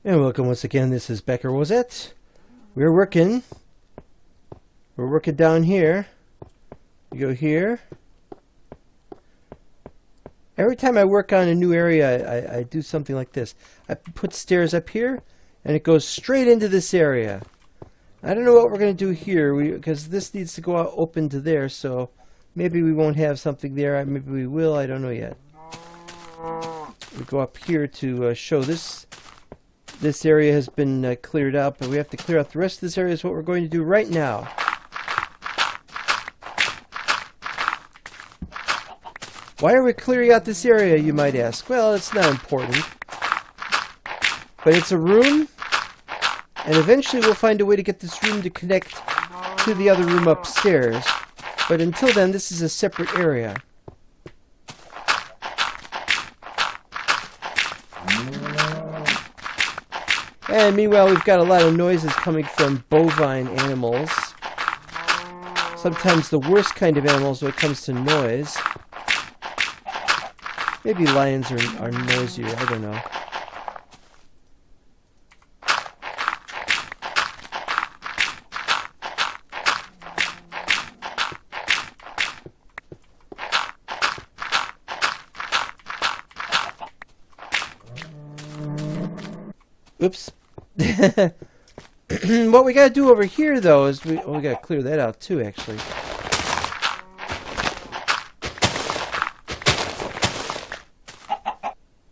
And welcome once again. This is Baccar. Was it? We're working. We're working down here. You go here. Every time I work on a new area, I do something like this. I put stairs up here, and it goes straight into this area. I don't know what we're going to do here, because this needs to go out open to there, so maybe we won't have something there. Maybe we will. I don't know yet. We go up here to show this. This area has been cleared out, but we have to clear out the rest of this area. Is what we're going to do right now. Why are we clearing out this area, you might ask? Well, it's not important. But it's a room, and eventually we'll find a way to get this room to connect to the other room upstairs. But until then, this is a separate area. And meanwhile, we've got a lot of noises coming from bovine animals. Sometimes the worst kind of animals when it comes to noise. Maybe lions are noisier, I don't know. Oops. What we gotta do over here, though, is we gotta clear that out too, actually.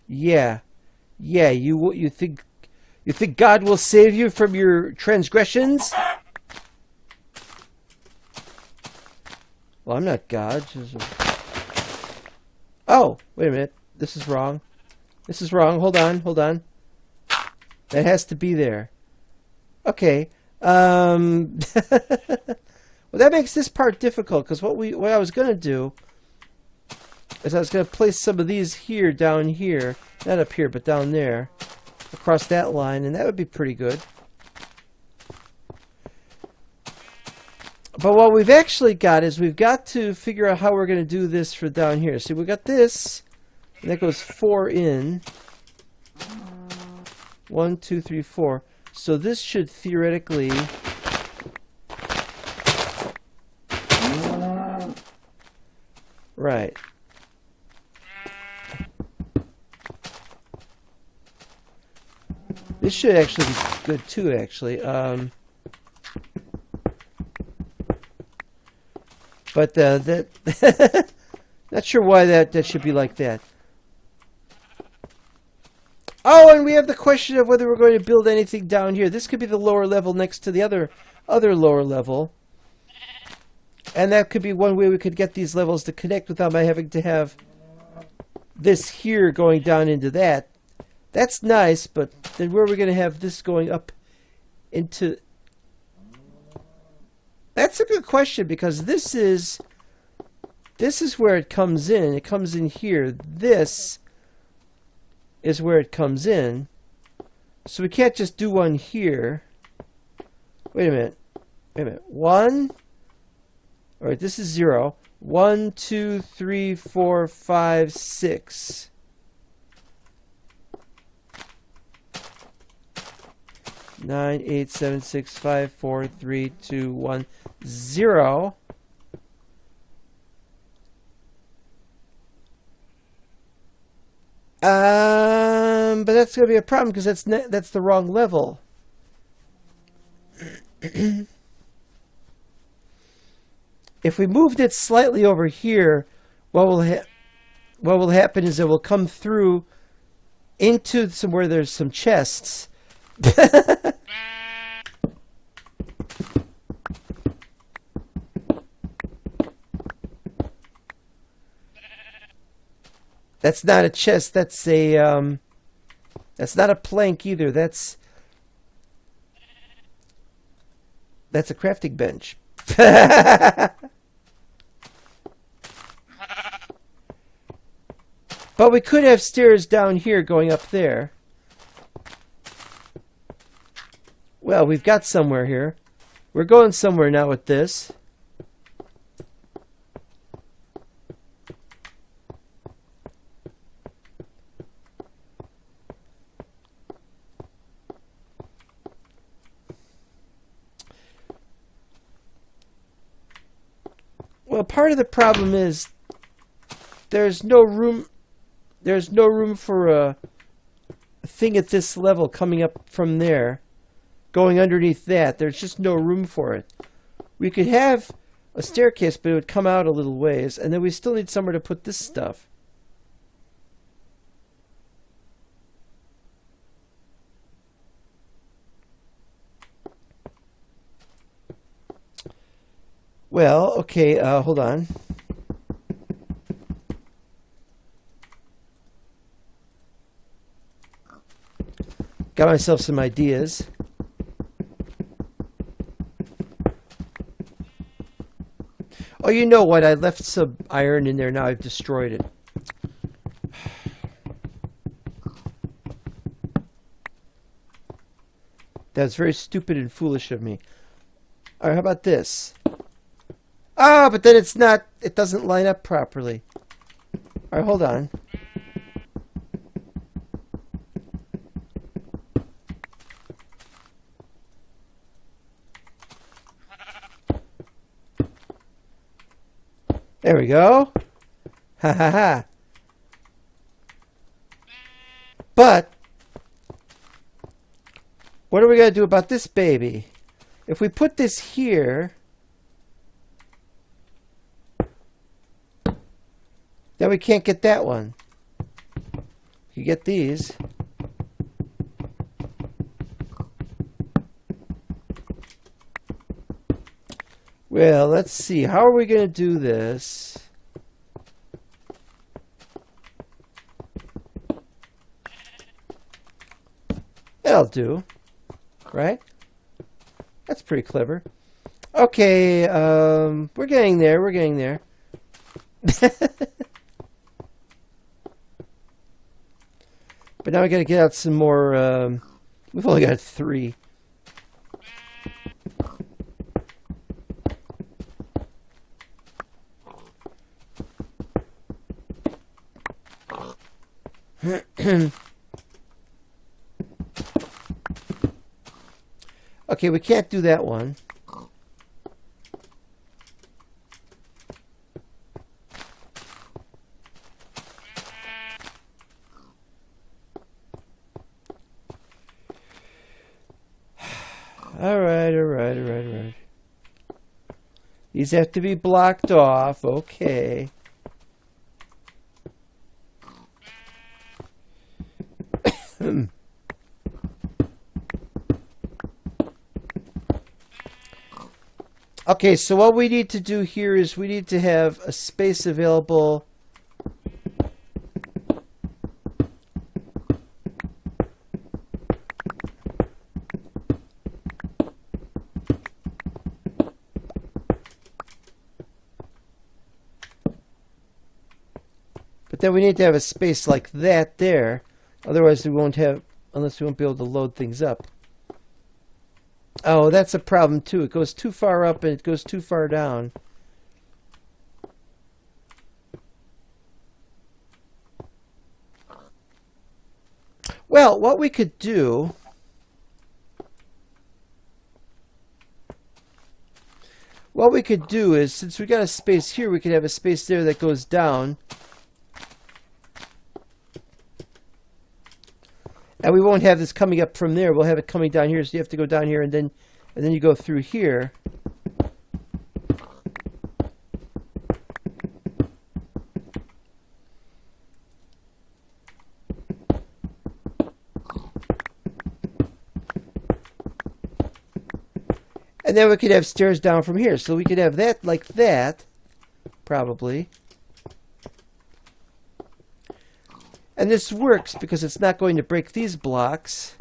Yeah, you think God will save you from your transgressions? Well, I'm not God. Oh, wait a minute. This is wrong. This is wrong. Hold on. That has to be there. Okay. Well, that makes this part difficult, because what I was going to do is I was going to place some of these here, down here. Not up here, but down there. Across that line, and that would be pretty good. But what we've actually got is we've got to figure out how we're going to do this for down here. See, we've got this, and that goes 4 in. 1, 2, 3, 4. So this should theoretically... Right. This should actually be good too, actually. But that... Not sure why that should be like that. Oh, and we have the question of whether we're going to build anything down here. This could be the lower level next to the other lower level. And that could be one way we could get these levels to connect without my having to have this here going down into that. That's nice, but then where are we going to have this going up into... That's a good question, because this is where it comes in. It comes in here. This is where it comes in. So we can't just do one here. Wait a minute. 1. Alright, this is 0. 1, 2, 3, 4, 5, 6. 9, 8, 7, 6, 5, 4, 3, 2, 1, 0. But that's going to be a problem, because that's the wrong level. If we moved it slightly over here, what will happen is it will come through into where there's some chests. That's not a chest. That's not a plank either. That's a crafting bench. But we could have stairs down here going up there. Well, we've got somewhere here. We're going somewhere now with this. part of the problem is there's no room for a thing at this level coming up from there, going underneath that. There's just no room for it. We could have a staircase, but it would come out a little ways, and then we still need somewhere to put this stuff. Well, okay, hold on. Got myself some ideas. Oh, you know what? I left some iron in there. Now I've destroyed it. That's very stupid and foolish of me. All right, how about this? Ah, but then it's not, it doesn't line up properly. All right, hold on. There we go. Ha ha ha. But what are we going to do about this baby? If we put this here, then we can't get that one. You get these. Well, let's see. How are we going to do this? That'll do. Right? That's pretty clever. Okay, we're getting there. We're getting there. But now we got to get out some more. We've only got 3. Okay, we can't do that one. All right. These have to be blocked off. Okay. Okay, so what we need to do here is we need to have a space available. But then we need to have a space like that there. Otherwise we won't have, unless we won't be able to load things up. Oh, that's a problem too. It goes too far up and it goes too far down. Well, what we could do is, since we got a space here, we could have a space there that goes down. And we won't have this coming up from there. We'll have it coming down here. So you have to go down here and then you go through here. And then we could have stairs down from here. So we could have that like that, probably. And this works because it's not going to break these blocks.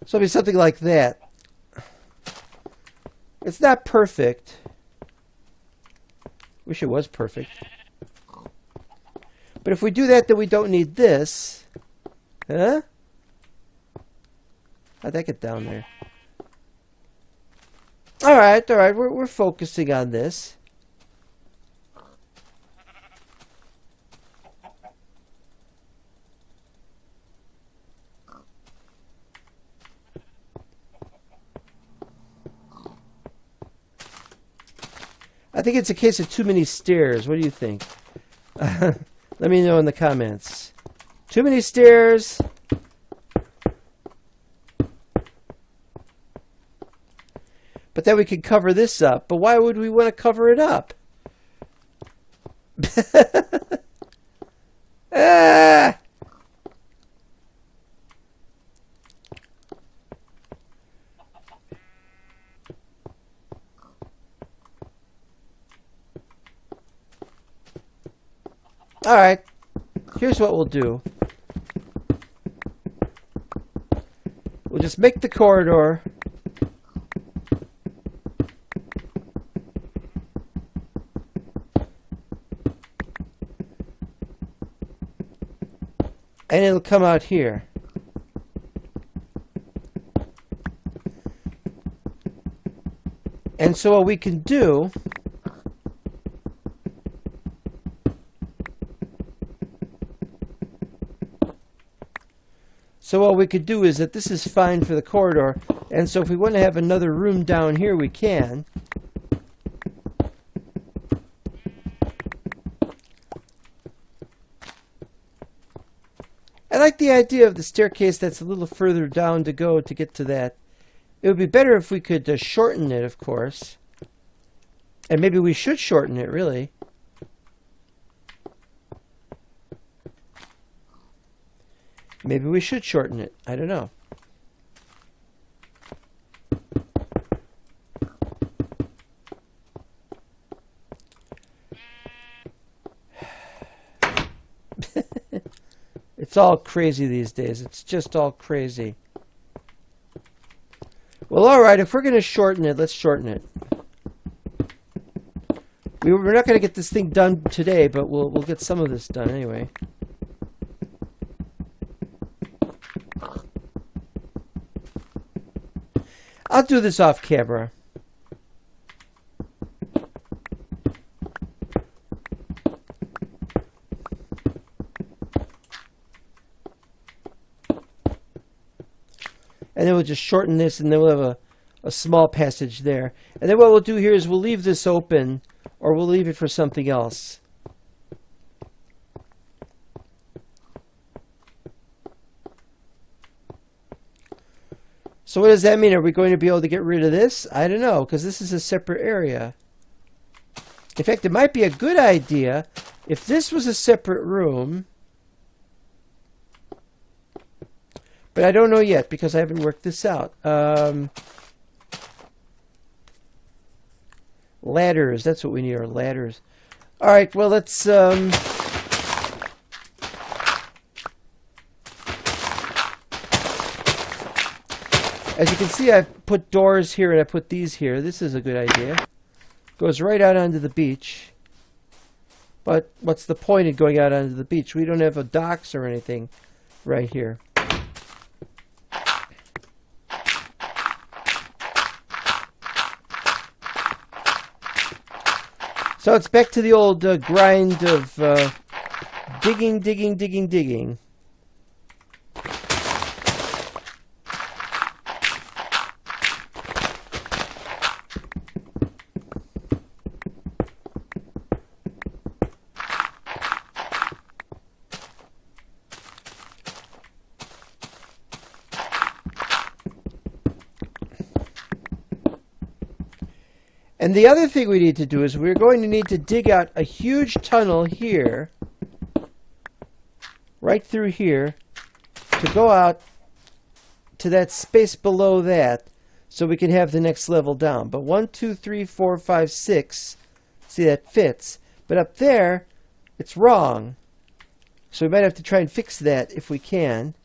So it'll be something like that. It's not perfect. Wish it was perfect. But if we do that, then we don't need this. Huh? How'd that get down there? All right, all right. We're focusing on this. I think it's a case of too many stairs. What do you think? Let me know in the comments. Too many stairs. But then we could cover this up. But why would we want to cover it up? Ah! All right, here's what we'll do. We'll just make the corridor. And it'll come out here. And so what we can do is that this is fine for the corridor, and so if we want to have another room down here, we can. I like the idea of the staircase that's a little further down to go to get to that. It would be better if we could shorten it, of course. And maybe we should shorten it, really. Maybe we should shorten it. I don't know. It's all crazy these days. It's just all crazy. Well, all right. If we're going to shorten it, let's shorten it. We're not going to get this thing done today, but we'll get some of this done anyway. I'll do this off camera. And then we'll just shorten this, and then we'll have a small passage there. And then what we'll do here is we'll leave this open, or we'll leave it for something else. So what does that mean? Are we going to be able to get rid of this? I don't know, because this is a separate area. In fact, it might be a good idea if this was a separate room. But I don't know yet, because I haven't worked this out. Ladders, that's what we need, are ladders. All right, well, let's... As you can see, I've put doors here and I put these here. This is a good idea. Goes right out onto the beach. But what's the point of going out onto the beach? We don't have a docks or anything right here. So it's back to the old grind of digging, digging, digging, digging. And the other thing we need to do is we're going to need to dig out a huge tunnel here, right through here, to go out to that space below that, so we can have the next level down. But 1, 2, 3, 4, 5, 6, see, that fits. But up there, it's wrong. So we might have to try and fix that if we can.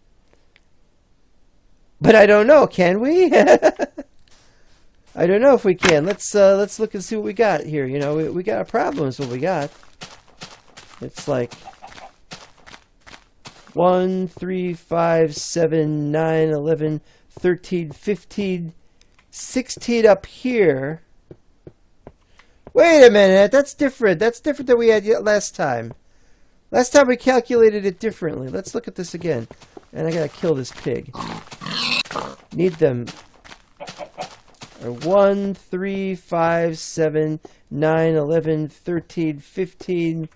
But I don't know, can we? I don't know if we can. Let's look and see what we got here. You know, we got a problem is what we got. It's like 1, 3, 5, 7, 9, 11, 13, 15, 16 up here. Wait a minute, that's different. That's different than we had last time. Last time we calculated it differently. Let's look at this again. And I gotta kill this pig. Need them. 1, 3, 5, 7, 9, 11, 13, 15.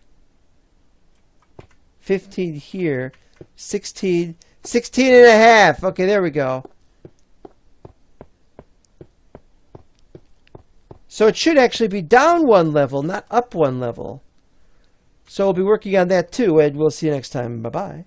15 here. 16. 16 and a half. Okay, there we go. So it should actually be down one level, not up one level. So we'll be working on that too, and we'll see you next time. Bye-bye.